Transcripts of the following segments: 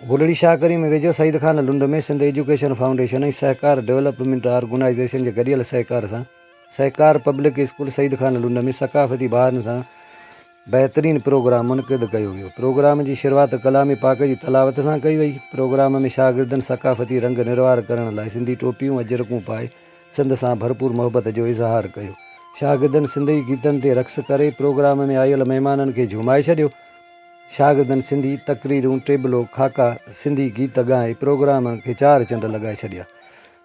घोलड़ी शाहकरी में वेझो सईद खान लुंड में सिंध एजुकेशन फाउंडेशन ऐं सहकार डेवलपमेंट ऑर्गेनाइजेशन जे गॾियल सहकार सां सहकार पब्लिक स्कूल सईद खान लुंड में सकाफ़ती ॿारनि सां बहितरीन प्रोग्राम मुनक़िद कयो वियो। प्रोग्राम की शुरुआत कलामी पाक की तलावत सां कई वई। प्रोग्राम में शागिर्दनि सकाफ़ती रंग निर्वार करण लाइ सिंधी टोपियूं अजरकूं पाए सिंध सां भरपूर मोहब्बत जो इज़हार कयो। शागिर्दनि सिंधी गीतनि ते रक़्स करे प्रोग्राम में आयल महिमाननि खे झुमाए छॾियो। शागिर्दनि सिंधी तकरीरूं टेबलो खाका सिंधी गीत ॻाए प्रोग्राम के 4 चंड लगाए छॾिया।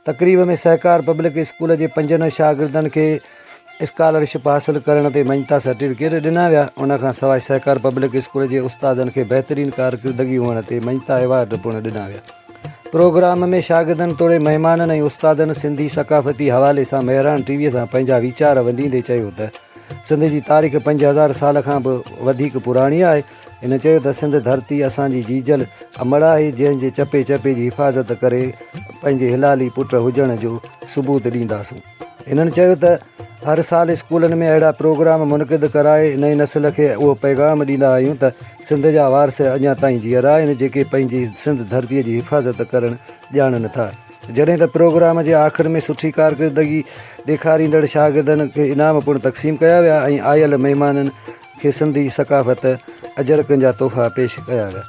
तकरीब में सहकार पब्लिक स्कूल के 5 शागिर्दनि के स्कॉलरशिप हासिल करण ते मञता सर्टिफिकेट ॾिना विया। उनखां सवाइ सहकार पब्लिक स्कूल के उस्तादनि के बेहतरीन कारकर्दगी हुअण ते मञता अवार्ड पिणु ॾिना विया। प्रोग्राम में शागिर्दनि तोड़े महिमाननि ऐं उस्तादनि सिंधी सकाफ़ती हवाले सां मेहरान टीवीअ सां पंहिंजा वीचार वंडींदे चयो त सिंध जी तारीख़ 5000 साल खां बि वधीक पुराणी आहे। इन चयो त सिंध धरती असांजी जीजल अमड़ आहे जंहिंजे चपे चपे जी हिफ़ाज़त करे पंहिंजे हिलाली पुट हुजण जो सबूत ॾींदासूं। इन्हनि चयो त हर साल स्कूलनि में अहिड़ा प्रोग्राम मुनक़िद कराए नई नस्ल खे उहो पैगाम ॾींदा आहियूं त सिंध जा वारस अञा ताईं जीअरा आहिनि जेके पंहिंजी सिंध धरतीअ जी हिफ़ाज़त करणु ॼाणनि था। जॾहिं त प्रोग्राम जे आख़िर में सुठी कारकर्दगी ॾेखारींदड़ शागिर्दनि खे इनाम पिणु तक़सीम कया विया ऐं आयल महिमाननि खे सिंधी सकाफ़त अजरकनि जा तोहफ़ा पेश कया विया।